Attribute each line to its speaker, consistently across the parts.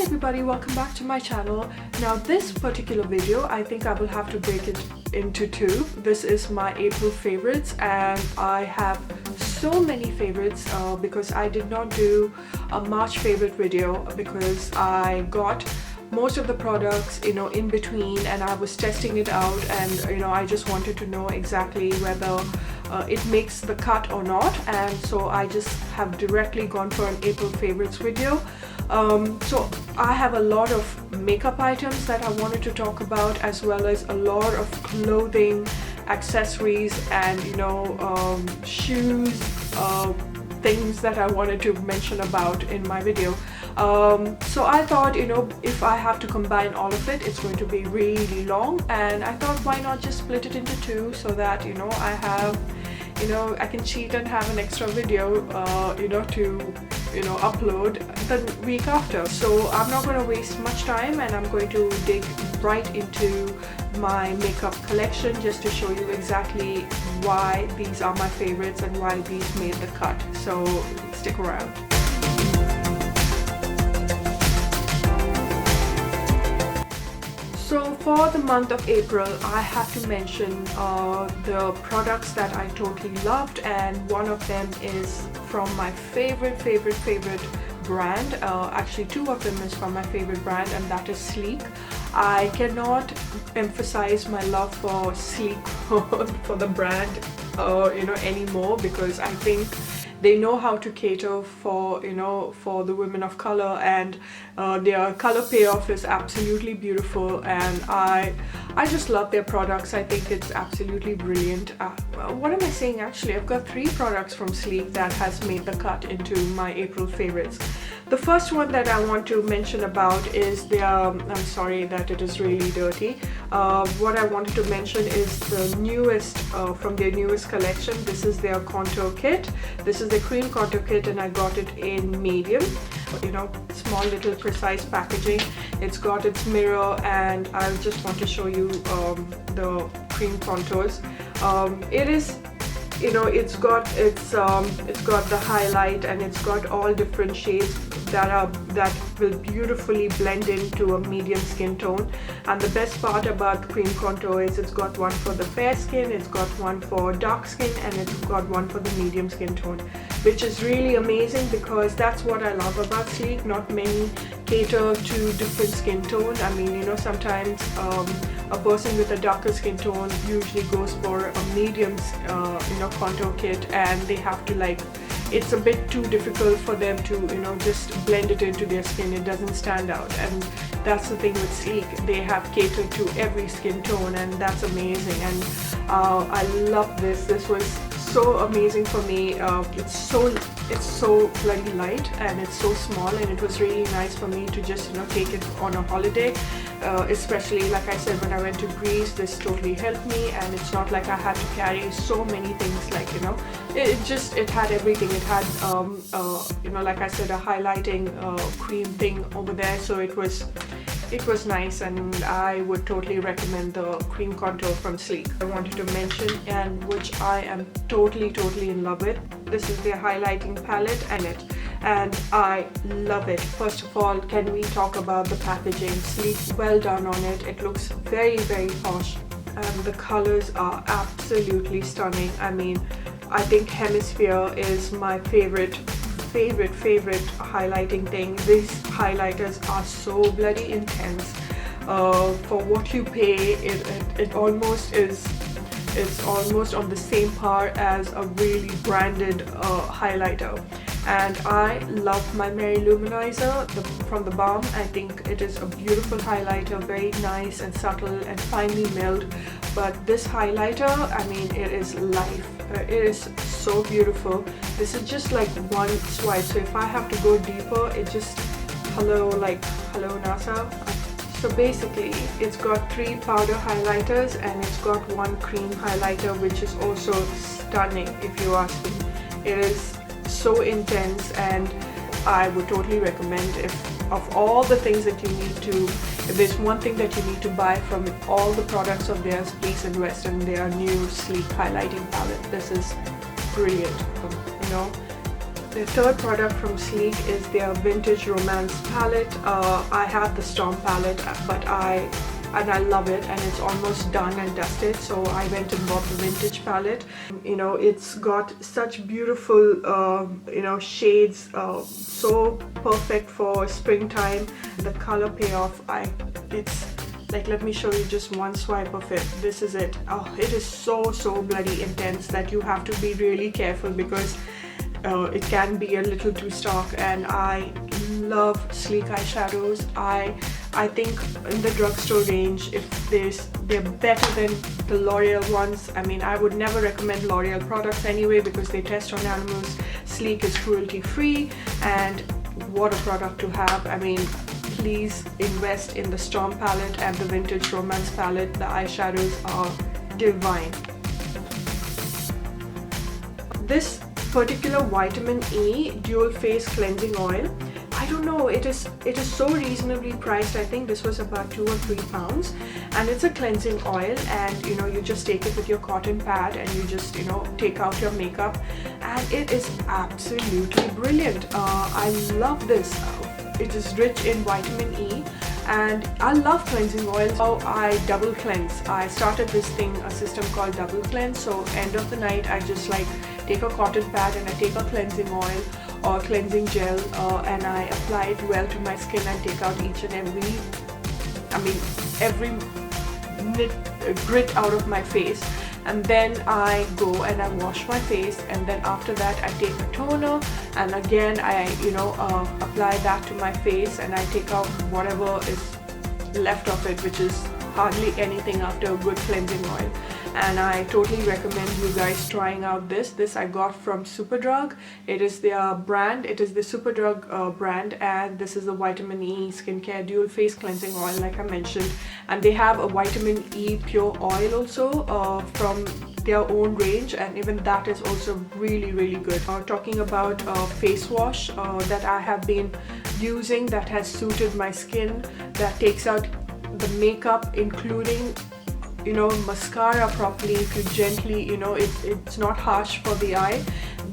Speaker 1: everybody, welcome back to my channel. Now this particular video, I think I will have to break it into two. This is my April favorites, and I have so many favorites because I did not do a March favorite video because I got most of the products in between, and I was testing it out, and I just wanted to know exactly whether it makes the cut or not, and so I just have directly gone for an April favorites video. So I have a lot of makeup items that I wanted to talk about, as well as a lot of clothing, accessories, and shoes, things that I wanted to mention about in my video. So I thought, if I have to combine all of it, it's going to be really long, and I thought, why not just split it into two, so that I have I can cheat and have an extra video to upload the week after. So I'm not going to waste much time, and I'm going to dig right into my makeup collection just to show you exactly why these are my favorites and why these made the cut. So stick around. So for the month of April, I have to mention the products that I totally loved, and one of them is from my favorite brand. Actually, two of them is from my favorite brand, and that is Sleek. I cannot emphasize my love for Sleek for the brand anymore, because I think they know how to cater for for the women of color, and their color payoff is absolutely beautiful, and I just love their products. I think it's absolutely brilliant. What am I saying? Actually, I've got three products from Sleek that has made the cut into my April favorites. The first one that I want to mention about is their, I'm sorry that it is really dirty. What I wanted to mention is the newest, from their newest collection. This is their contour kit. This is the cream contour kit, and I got it in medium. Small little precise packaging. It's got its mirror, and I just want to show you the cream contours. It is, it's got the highlight, and it's got all different shades that will beautifully blend into a medium skin tone. And the best part about the cream contour is it's got one for the fair skin, it's got one for dark skin, and it's got one for the medium skin tone, which is really amazing, because that's what I love about Sleek. Not many cater to different skin tones. I mean, sometimes a person with a darker skin tone usually goes for a medium contour kit, and they have to it's a bit too difficult for them to just blend it into their skin. It doesn't stand out, and that's the thing with Sleek. They have catered to every skin tone, and that's amazing. And I love this. This was so amazing for me. It's so bloody light, and it's so small, and it was really nice for me to just take it on a holiday, especially like I said, when I went to Greece. This totally helped me, and it's not like I had to carry so many things. It had everything. It had like I said, a highlighting cream thing over there, so it was nice, and I would totally recommend the cream contour from Sleek. I wanted to mention, and which I am totally in love with. This is their highlighting palette, and I love it. First of all, can we talk about the packaging? Sleek, well done on it. It looks very posh, and the colors are absolutely stunning. I mean, I think Hemisphere is my favorite highlighting thing. These highlighters are so bloody intense. For what you pay, it almost is. It's almost on the same par as a really branded highlighter. And I love my Mary Luminizer from the Balm. I think it is a beautiful highlighter, very nice and subtle and finely milled. But this highlighter, I mean, it is life. It is so beautiful. This is just like one swipe, so if I have to go deeper, it just hello NASA. So basically, it's got three powder highlighters, and it's got one cream highlighter, which is also stunning if you ask me. It is so intense, and I would totally recommend, if of all the things that you need to, if there's one thing that you need to buy from all the products of theirs, please invest in their new Sleek highlighting palette. This is brilliant. The third product from Sleek is their Vintage Romance palette. I have the Storm palette, but I love it, and it's almost done and dusted, so I went and bought the Vintage palette. You know, it's got such beautiful shades, so perfect for springtime. The color payoff, it's like, let me show you just one swipe of it. This is it. Oh, it is so bloody intense that you have to be really careful, because it can be a little too stark. And I love Sleek eyeshadows. I think in the drugstore range, they're better than the L'Oreal ones. I mean, I would never recommend L'Oreal products anyway, because they test on animals. Sleek is cruelty free, and what a product to have. I mean, please invest in the Storm palette and the Vintage Romance palette. The eyeshadows are divine. This particular vitamin E dual face cleansing oil, I don't know, it is so reasonably priced. I think this was about £2 or £3, and it's a cleansing oil, and you just take it with your cotton pad and you just take out your makeup, and it is absolutely brilliant. I love this. It is rich in vitamin E, and I love cleansing oils. So I double cleanse. I started this system called double cleanse. So end of the night, I just like take a cotton pad and I take a cleansing oil or cleansing gel, and I apply it well to my skin and take out each and every grit out of my face. And then I go and I wash my face, and then after that I take a toner, and again I apply that to my face, and I take out whatever is left of it, which is hardly anything after a good cleansing oil. And I totally recommend you guys trying out this I got from Superdrug. It is their brand. It is the Superdrug brand, and this is the vitamin E skincare dual face cleansing oil, like I mentioned. And they have a vitamin E pure oil also from their own range, and even that is also really good. Talking about face wash that I have been using, that has suited my skin, that takes out the makeup, including mascara properly. If you gently, it's not harsh for the eye.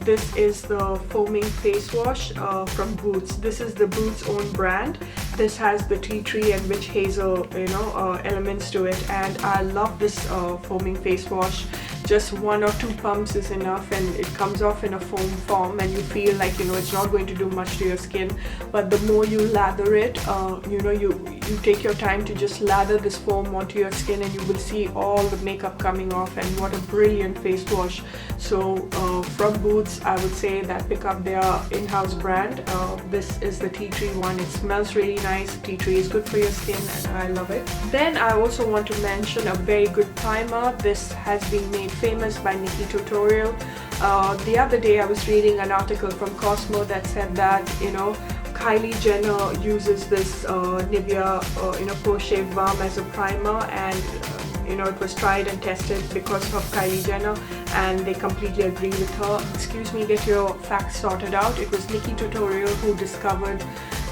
Speaker 1: This is the foaming face wash from Boots. This is the Boots own brand. This has the tea tree and witch hazel elements to it, and I love this foaming face wash. Just 1 or 2 pumps is enough, and it comes off in a foam form, and you feel like it's not going to do much to your skin. But the more you lather it, you take your time to just lather this foam onto your skin, and you will see all the makeup coming off. And what a brilliant face wash. So from Boots, I would say that pick up their in-house brand. This is the tea tree one. It smells really nice. Tea tree is good for your skin, and I love it. Then I also want to mention a very good primer. This has been made famous by Nikki Tutorial. The other day I was reading an article from Cosmo that said that Kylie Jenner uses this Nivea post shave balm as a primer, and it was tried and tested because of Kylie Jenner, and they completely agree with her. Excuse me, get your facts sorted out. It was Nikki Tutorial who discovered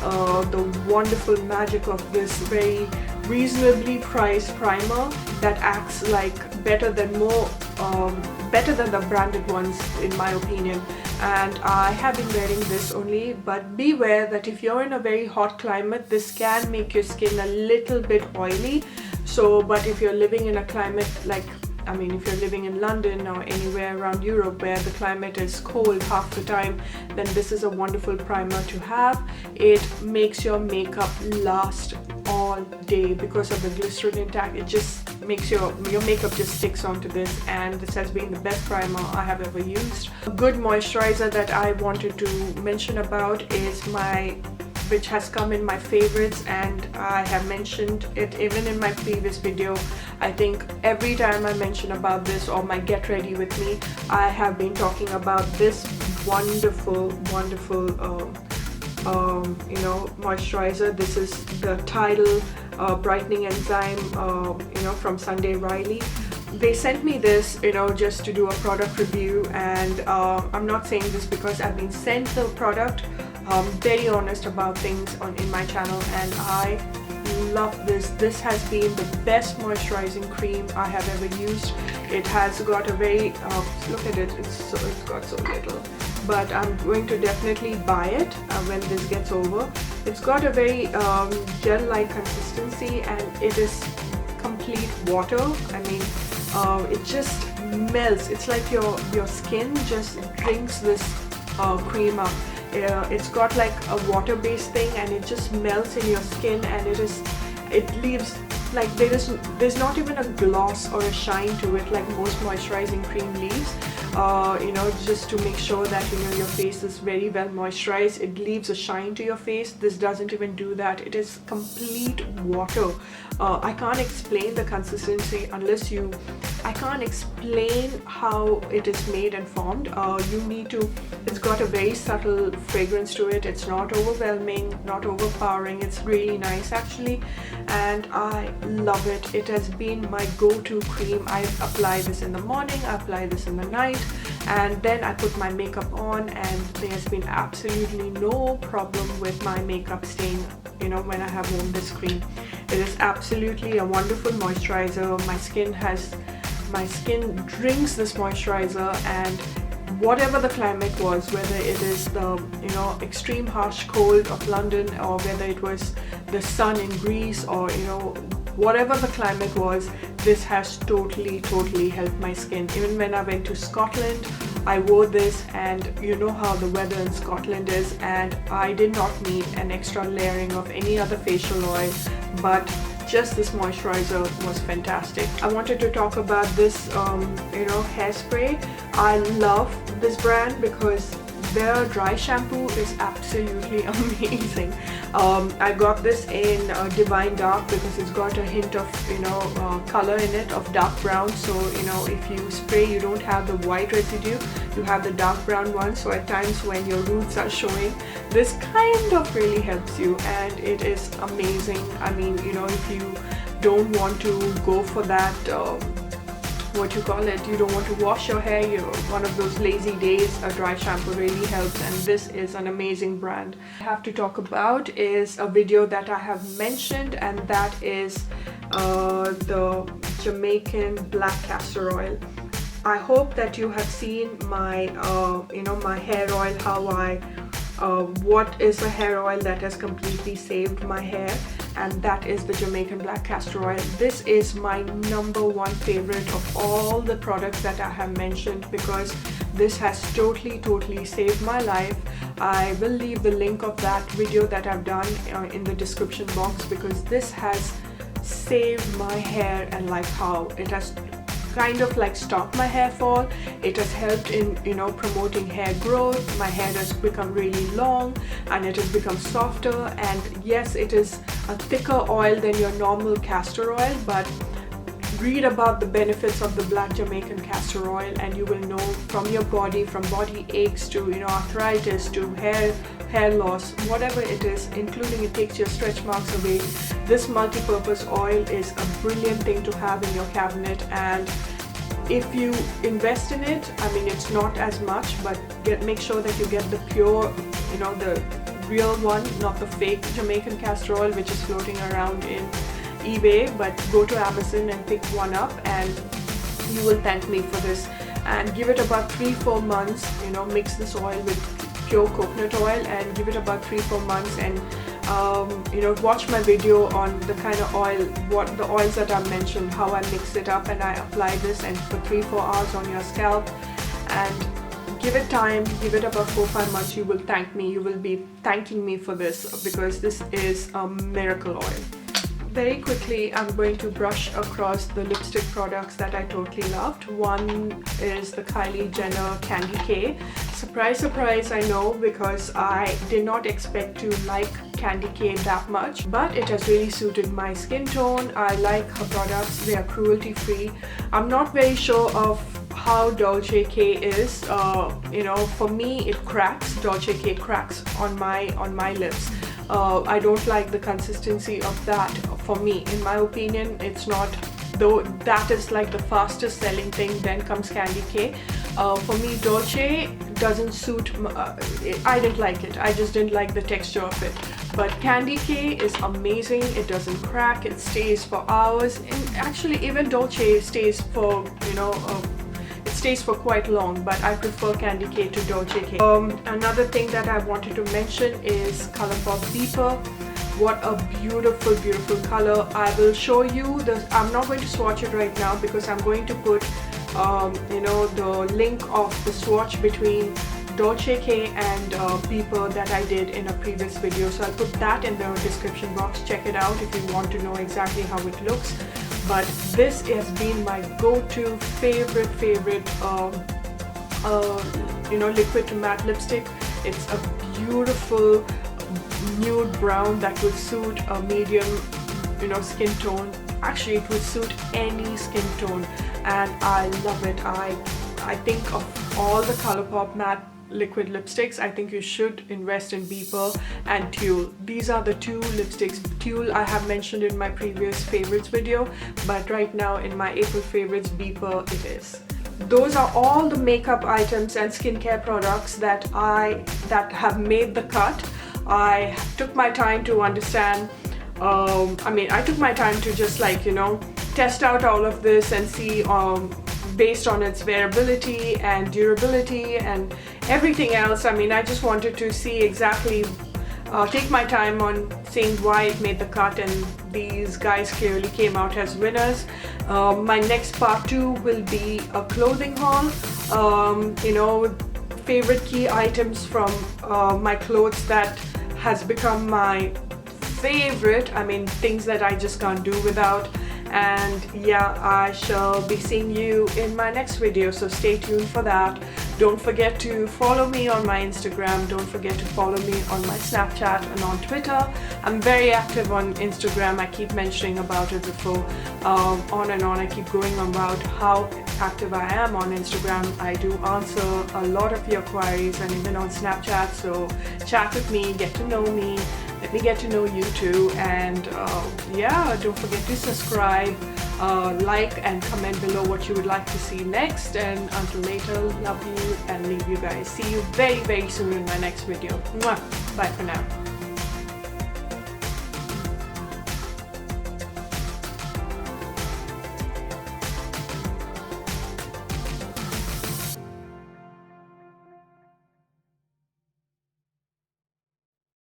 Speaker 1: the wonderful magic of this very reasonably priced primer that acts like better than the branded ones, in my opinion. And I have been wearing this only, but beware that if you're in a very hot climate, this can make your skin a little bit oily. So, but if you're living in a climate like, if you're living in London or anywhere around Europe where the climate is cold half the time, then this is a wonderful primer to have. It makes your makeup last all day because of the glycerin intact. It just makes your makeup just sticks onto this, and this has been the best primer I have ever used. A good moisturizer that I wanted to mention about is which has come in my favorites, and I have mentioned it even in my previous video. I think every time I mention about this or my get ready with me, I have been talking about this wonderful moisturizer. This is the Tidal brightening enzyme from Sunday Riley. They sent me this just to do a product review, and I'm not saying this because I've been sent the product. I'm very honest about things in my channel, and I love this. This has been the best moisturizing cream I have ever used. It has got a very look at it, it's got so little. but I'm going to definitely buy it when this gets over. It's got a very gel-like consistency, and it is complete water. I mean, it just melts. It's like your skin just drinks this cream up. It's got like a water-based thing, and it just melts in your skin, and it leaves like there's not even a gloss or a shine to it like most moisturizing cream leaves. You know, just to make sure that, you know, your face is very well moisturized. It leaves a shine to your face. This doesn't even do that. It is complete water. I can't explain the consistency unless I can't explain how it is made and formed. You need to, it's got a very subtle fragrance to it. It's not overwhelming, not overpowering. It's really nice actually, and I love it. It has been my go-to cream. I apply this in the morning, I apply this in the night, and then I put my makeup on, and there's been absolutely no problem with my makeup staying, you know, when I have worn this cream. It is absolutely a wonderful moisturizer. My skin drinks this moisturizer, and whatever the climate was, whether it is the, you know, extreme harsh cold of London, or whether it was the sun in Greece, or, you know, whatever the climate was, this has totally helped my skin. Even when I went to Scotland, I wore this, and you know how the weather in Scotland is, and I did not need an extra layering of any other facial oil, but just this moisturizer was fantastic. I wanted to talk about this you know, hairspray. I love this brand because their dry shampoo is absolutely amazing. I got this in Divine Dark because it's got a hint of, you know, color in it of dark brown. So, you know, if you spray, you don't have the white residue, you have the dark brown one. So at times when your roots are showing, this kind of really helps you, and it is amazing. I mean, you know, if you don't want to go for that what you call it, you don't want to wash your hair, you're one of those lazy days, a dry shampoo really helps, and this is an amazing brand. I have to talk about is a video that I have mentioned, and that is the Jamaican black castor oil. I hope that you have seen my you know, my hair oil, how I what is a hair oil that has completely saved my hair, and that is the Jamaican black castor oil. This is my #1 favorite of all the products that I have mentioned, because this has totally saved my life. I will leave the link of that video that I've done in the description box, because this has saved my hair, and like how it has kind of like stopped my hair fall. It has helped in, you know, promoting hair growth. My hair has become really long, and it has become softer, and yes, it is a thicker oil than your normal castor oil, but read about the benefits of the black Jamaican castor oil, and you will know from your body, from body aches to, you know, arthritis to hair loss, whatever it is, including it takes your stretch marks away. This multi-purpose oil is a brilliant thing to have in your cabinet, and if you invest in it, I mean, it's not as much, but make sure that you get the pure, you know, the real one, not the fake Jamaican castor oil which is floating around in eBay, but go to Amazon and pick one up, and you will thank me for this. And give it about 3-4 months, you know, mix this oil with pure coconut oil, and give it about 3-4 months, and you know, watch my video on the kind of oil, what the oils that I mentioned, how I mix it up, and I apply this and for 3-4 hours on your scalp, and give it time, give it about 4-5 months. You will thank me, you will be thanking me for this, because this is a miracle oil. Very quickly, I'm going to brush across the lipstick products that I totally loved. One is the Kylie Jenner Candy K. Surprise, surprise, I know, because I did not expect to like Candy K that much, but it has really suited my skin tone. I like her products, they are cruelty free. I'm not very sure of how Dolce K is. You know, for me it cracks. Dolce K cracks on my lips. I don't like the consistency of that. For me, in my opinion, it's not, though that is like the fastest selling thing. Then comes Candy K. For me, Dolce doesn't suit, I didn't like it. I just didn't like the texture of it. But Candy K is amazing. It doesn't crack, it stays for hours, and actually even Dolce stays for, you know, it's stays for quite long, but I prefer Candy K to Dolce K. Another thing that I wanted to mention is Colourpop Beeper. What a beautiful, beautiful color. I will show you the, I'm not going to swatch it right now because I'm going to put you know, the link of the swatch between Dolce K and Beeper that I did in a previous video. So I'll put that in the description box. Check it out if you want to know exactly how it looks. But this has been my go-to favorite you know, liquid to matte lipstick. It's a beautiful nude brown that would suit a medium, you know, skin tone. Actually, it would suit any skin tone, and I love it. I think of all the Colourpop matte liquid lipsticks, I think you should invest in Beeper and Tulle. These are the two lipsticks. Tulle I have mentioned in my previous favorites video, but right now in my April favorites, Beeper it is. Those are all the makeup items and skincare products that have made the cut. I took my time to understand, I took my time to just, like, you know, test out all of this and see based on its wearability and durability and everything else. I mean, I just wanted to see exactly, take my time on seeing why it made the cut, and these guys clearly came out as winners. My next part 2 will be a clothing haul, you know, favorite key items from my clothes that has become my favorite. I mean, things that I just can't do without. And yeah, I shall be seeing you in my next video, so stay tuned for that. Don't forget to follow me on my Instagram. Don't forget to follow me on my Snapchat and on Twitter. I'm very active on Instagram. I keep mentioning about it before. On and on, I keep going about how active I am on Instagram. I do answer a lot of your queries, and even on Snapchat, so chat with me, get to know me. Let me get to know you too, and yeah, don't forget to subscribe, like and comment below what you would like to see next. And until later, love you and leave you guys. See you very, very soon in my next video. Mwah! Bye for now.